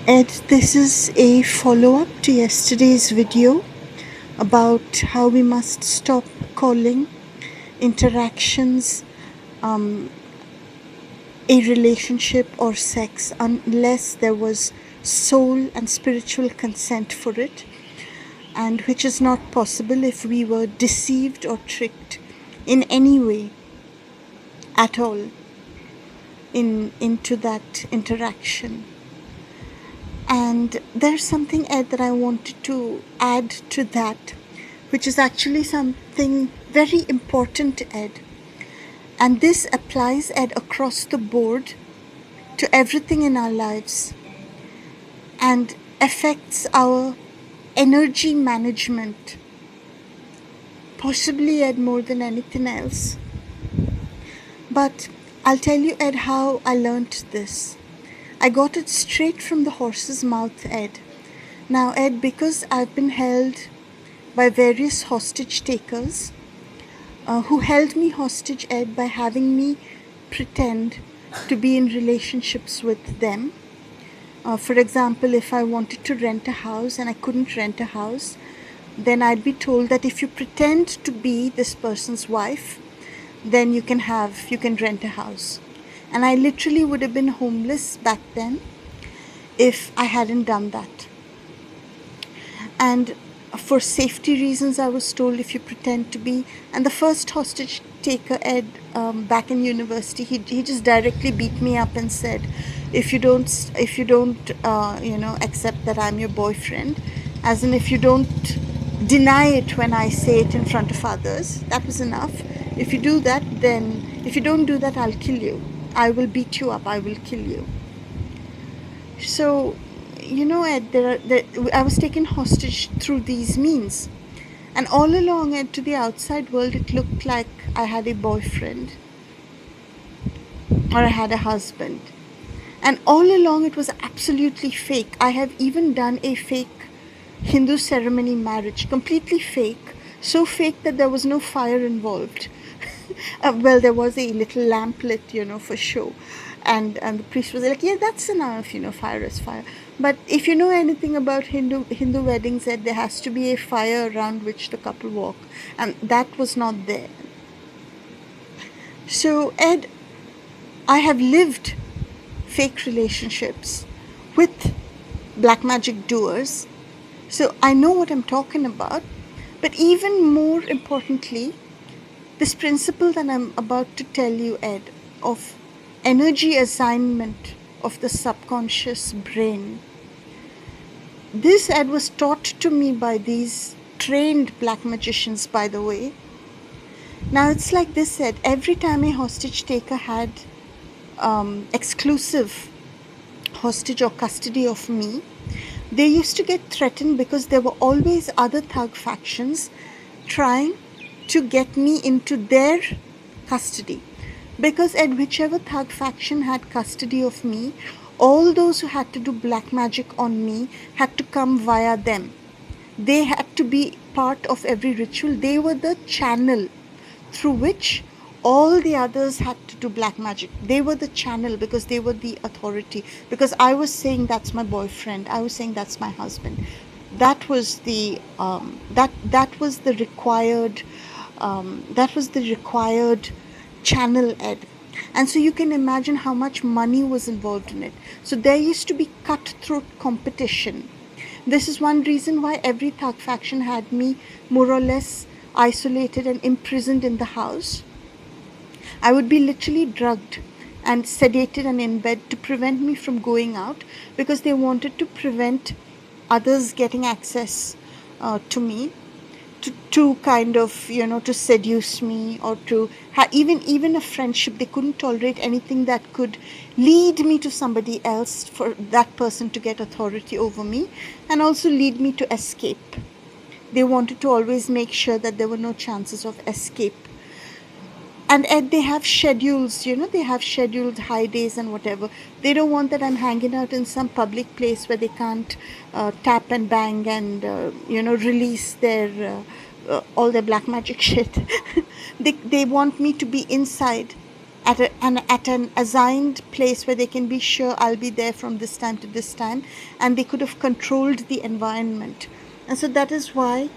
Ed, this is a follow up to yesterday's video about how we must stop calling interactions a relationship or sex unless there was soul and spiritual consent for it, and which is not possible if we were deceived or tricked in any way at all into that interaction. And there's something, Ed, that I wanted to add to that, which is actually something very important, Ed. And this applies, Ed, across the board to everything in our lives and affects our energy management, possibly, Ed, more than anything else. But I'll tell you, Ed, how I learnt this. I got it straight from the horse's mouth, Ed. Now, Ed, because I've been held by various hostage takers who held me hostage, Ed, by having me pretend to be in relationships with them. For example, if I wanted to rent a house and I couldn't rent a house, then I'd be told that if you pretend to be this person's wife, then you can rent a house. And I literally would have been homeless back then if I hadn't done that. And for safety reasons, I was told if you pretend to be. And the first hostage taker, Ed, back in university, he just directly beat me up and said, if you don't accept that I'm your boyfriend, as in if you don't deny it when I say it in front of others, that was enough. If you don't do that, I'll kill you. I will beat you up. I will kill you. So, Ed, I was taken hostage through these means. And all along, Ed, to the outside world, it looked like I had a boyfriend or I had a husband. And all along, it was absolutely fake. I have even done a fake Hindu ceremony marriage, completely fake, so fake that there was no fire involved. Well, there was a little lamp lit, for show. And the priest was like, yeah, that's enough, fire is fire. But if you know anything about Hindu weddings, Ed, there has to be a fire around which the couple walk. And that was not there. So, Ed, I have lived fake relationships with black magic doers. So I know what I'm talking about. But even more importantly, this principle that I'm about to tell you, Ed, of energy assignment of the subconscious brain. This, Ed, was taught to me by these trained black magicians, by the way. Now, it's like this, Ed. Every time a hostage taker had exclusive hostage or custody of me, they used to get threatened because there were always other thug factions trying to get me into their custody. Because, Ed, whichever thug faction had custody of me, all those who had to do black magic on me had to come via them. They had to be part of every ritual. They were the channel through which all the others had to do black magic. They were the channel because they were the authority. Because I was saying that's my boyfriend. I was saying that's my husband. That was the required channel, Ed. And so you can imagine how much money was involved in it. So there used to be cutthroat competition. This is one reason why every thug faction had me more or less isolated and imprisoned in the house. I would be literally drugged and sedated and in bed to prevent me from going out, because they wanted to prevent others getting access to me, to kind of, to seduce me, or to even a friendship. They couldn't tolerate anything that could lead me to somebody else, for that person to get authority over me and also lead me to escape. They wanted to always make sure that there were no chances of escape. And Ed, they have schedules, they have scheduled high days and whatever. They don't want that I'm hanging out in some public place where they can't tap and bang and, release their all their black magic shit. They want me to be inside at an assigned place where they can be sure I'll be there from this time to this time, and they could have controlled the environment. And so that is why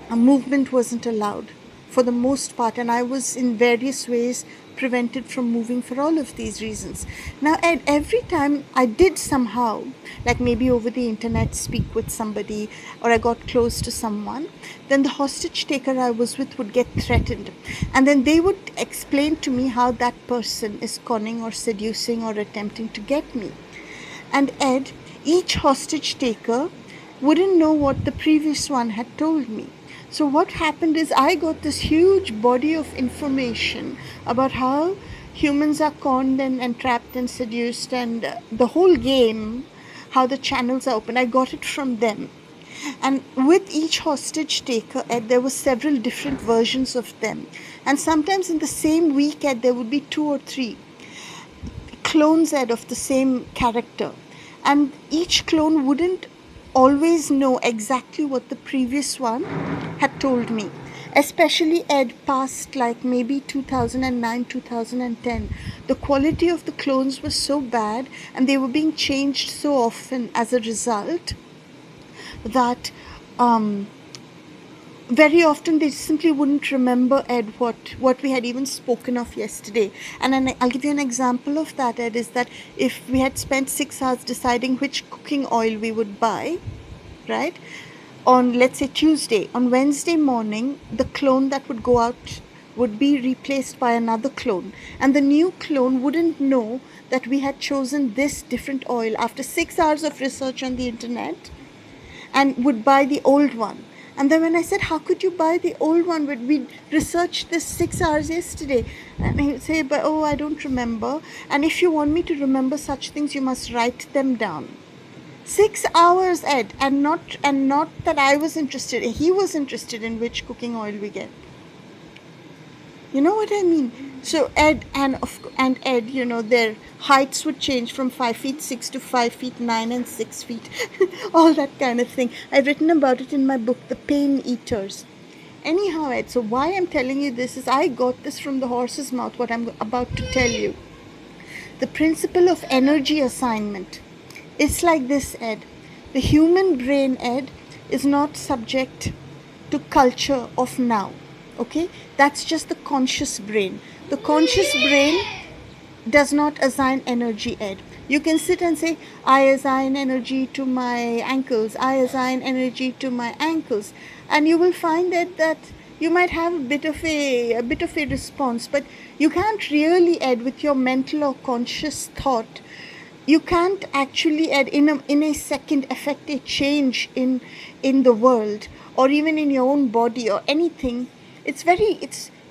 a movement wasn't allowed for the most part, and I was in various ways prevented from moving for all of these reasons. Now, Ed, every time I did somehow, like maybe over the internet, speak with somebody, or I got close to someone, then the hostage taker I was with would get threatened, and then they would explain to me how that person is conning or seducing or attempting to get me. And Ed, each hostage taker wouldn't know what the previous one had told me. So what happened is I got this huge body of information about how humans are conned and trapped and seduced, and the whole game, how the channels are open. I got it from them. And with each hostage taker, Ed, there were several different versions of them. And sometimes in the same week, Ed, there would be 2 or 3 clones, Ed, of the same character. And each clone wouldn't always know exactly what the previous one had told me, especially Ed past like maybe 2009, 2010. The quality of the clones was so bad, and they were being changed so often as a result, that very often they simply wouldn't remember, Ed, what we had even spoken of yesterday. And then I'll give you an example of that, Ed, is that if we had spent 6 hours deciding which cooking oil we would buy, right, on, let's say, Tuesday, on Wednesday morning, the clone that would go out would be replaced by another clone. And the new clone wouldn't know that we had chosen this different oil after 6 hours of research on the internet, and would buy the old one. And then when I said, how could you buy the old one? We researched this 6 hours yesterday. And he would say, but I don't remember. And if you want me to remember such things, you must write them down. 6 hours, Ed, and not that I was interested. He was interested in which cooking oil we get. You know what I mean? So Ed and Ed, their heights would change from 5'6" to 5'9" and 6 feet, all that kind of thing. I've written about it in my book, The Pain Eaters. Anyhow, Ed, so why I'm telling you this is I got this from the horse's mouth, what I'm about to tell you. The principle of energy assignment. It's like this, Ed. The human brain, Ed, is not subject to culture of now. Okay? That's just the conscious brain. The conscious brain does not assign energy, Ed. You can sit and say, I assign energy to my ankles. I assign energy to my ankles. And you will find, Ed, that you might have a bit of a response, but you can't really, Ed, with your mental or conscious thought, you can't actually, Ed, in a second affect a change in the world, or even in your own body or anything.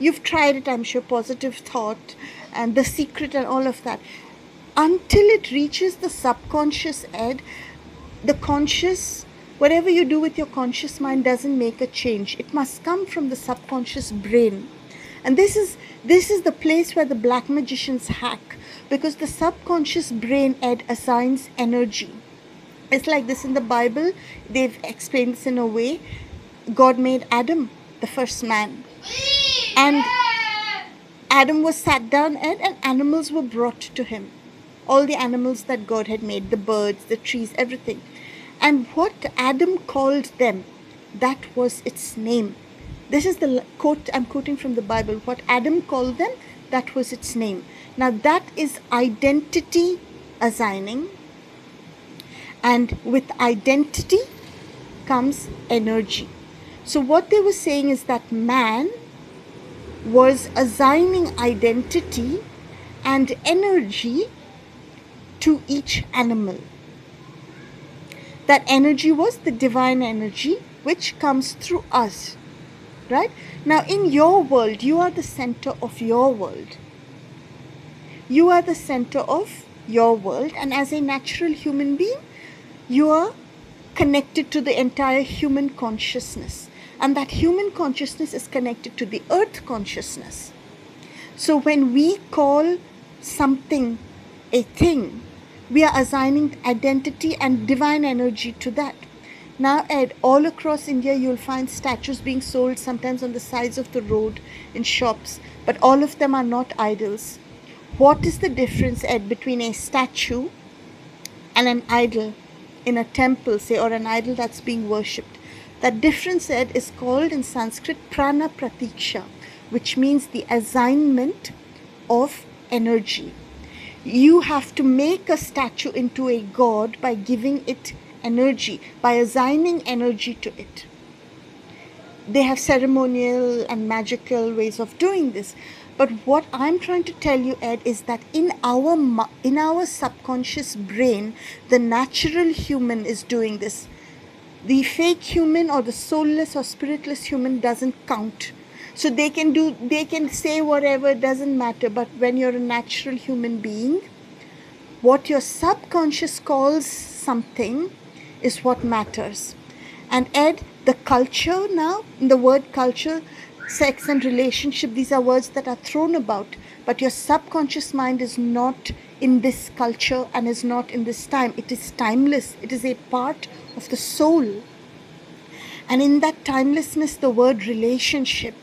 You've tried it, I'm sure, positive thought and The Secret and all of that. Until it reaches the subconscious, Ed, the conscious, whatever you do with your conscious mind doesn't make a change. It must come from the subconscious brain. And this is the place where the black magicians hack, because the subconscious brain, Ed, assigns energy. It's like this in the Bible. They've explained this in a way. God made Adam, the first man. And Adam was sat down, Ed, and animals were brought to him. All the animals that God had made, the birds, the trees, everything. And what Adam called them, that was its name. This is the quote I'm quoting from the Bible. What Adam called them, that was its name. Now that is identity assigning. And with identity comes energy. So what they were saying is that man was assigning identity and energy to each animal. That energy was the divine energy which comes through us. Right? Now in your world, you are the center of your world. You are the center of your world, and as a natural human being, you are connected to the entire human consciousness. And that human consciousness is connected to the earth consciousness. So when we call something a thing, we are assigning identity and divine energy to that. Now, Ed, all across India, you'll find statues being sold sometimes on the sides of the road in shops, but all of them are not idols. What is the difference, Ed, between a statue and an idol in a temple, say, or an idol that's being worshipped? That difference, Ed, is called in Sanskrit prana pratiksha, which means the assignment of energy. You have to make a statue into a god by giving it energy, by assigning energy to it. They have ceremonial and magical ways of doing this. But what I'm trying to tell you, Ed, is that in our subconscious brain, the natural human is doing this. The fake human or the soulless or spiritless human doesn't count. So they can say whatever, doesn't matter. But when you're a natural human being, what your subconscious calls something is what matters. And Ed, the culture now, the word culture, sex and relationship, these are words that are thrown about. But your subconscious mind is not in this culture and is not in this time. It is timeless. It is a part of the soul. And in that timelessness, the word relationship,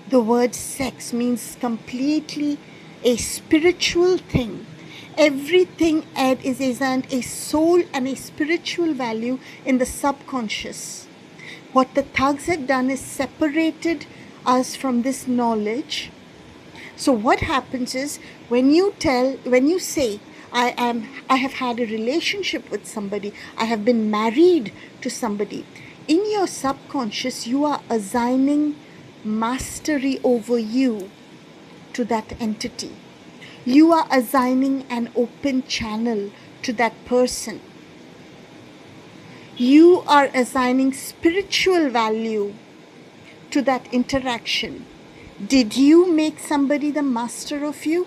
the word sex means completely a spiritual thing. Everything, Ed, is a soul and a spiritual value in the subconscious. What the thugs have done is separated us from this knowledge. So what happens is when you say, I have had a relationship with somebody, I have been married to somebody, in your subconscious you are assigning mastery over you to that entity. You are assigning an open channel to that person. You are assigning spiritual value to that interaction. Did you make somebody the master of you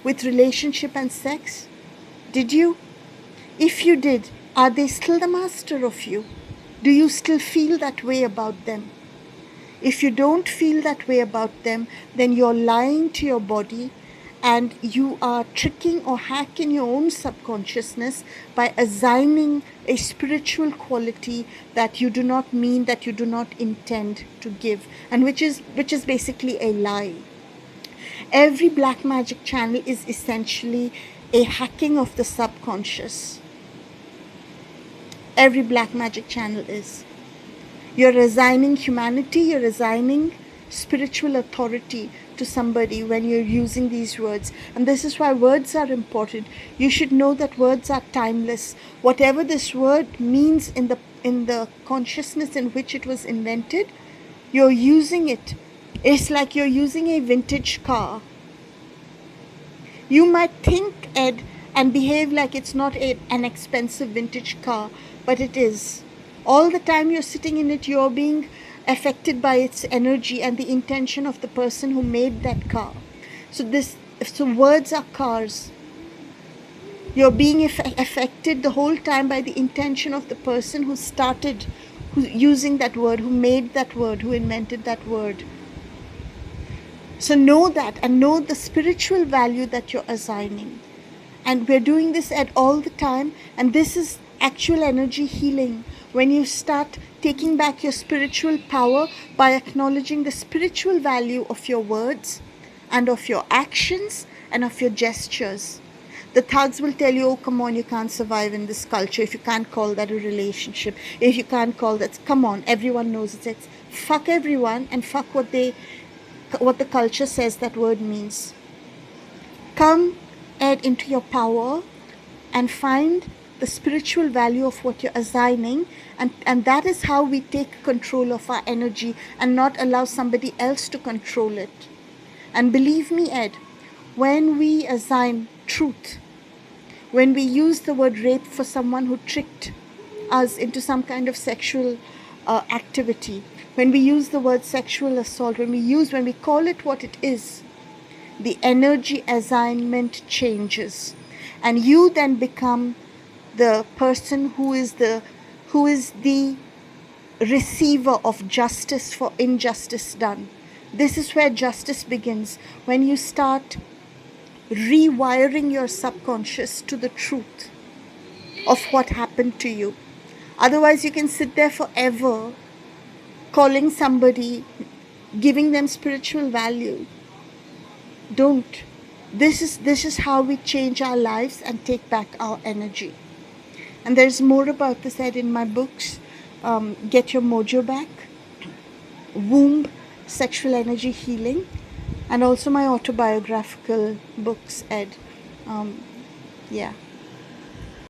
with relationship and sex? Did you? If you did, are they still the master of you? Do you still feel that way about them? If you don't feel that way about them, then you're lying to your body and you are tricking or hacking your own subconsciousness by assigning a spiritual quality that you do not mean, that you do not intend to give, and which is basically a lie. Every black magic channel is essentially a hacking of the subconscious. Every black magic channel is. You're assigning humanity, you're assigning spiritual authority to somebody when you're using these words. And this is why words are important. You should know that words are timeless. Whatever this word means in the consciousness in which it was invented, you're using it. It's like you're using a vintage car. You might think, Ed, and behave like it's not an expensive vintage car, but it is. All the time you're sitting in it, you're being affected by its energy and the intention of the person who made that car. So words are cars. You're being affected the whole time by the intention of the person who started using that word, who made that word, who invented that word. So know that, and know the spiritual value that you're assigning. And we're doing this at all the time, and this is actual energy healing. When you start taking back your spiritual power by acknowledging the spiritual value of your words and of your actions and of your gestures. The thugs will tell you, oh, come on, you can't survive in this culture if you can't call that a relationship. If you can't call that, come on, everyone knows it. It's fuck everyone and fuck what the culture says that word means. Come, Ed, into your power and find the spiritual value of what you're assigning, and that is how we take control of our energy and not allow somebody else to control it. And believe me, Ed, when we assign truth, when we use the word rape for someone who tricked us into some kind of sexual activity, when we use the word sexual assault, when we call it what it is, the energy assignment changes, and you then become the person who is the receiver of justice for injustice done. This is where justice begins, when you start rewiring your subconscious to the truth of what happened to you. Otherwise, you can sit there forever calling somebody, giving them spiritual value. Don't. This is how we change our lives and take back our energy. And there's more about this, Ed, in my books. Get Your Mojo Back, Womb, Sexual Energy Healing, and also my autobiographical books, Ed. Yeah.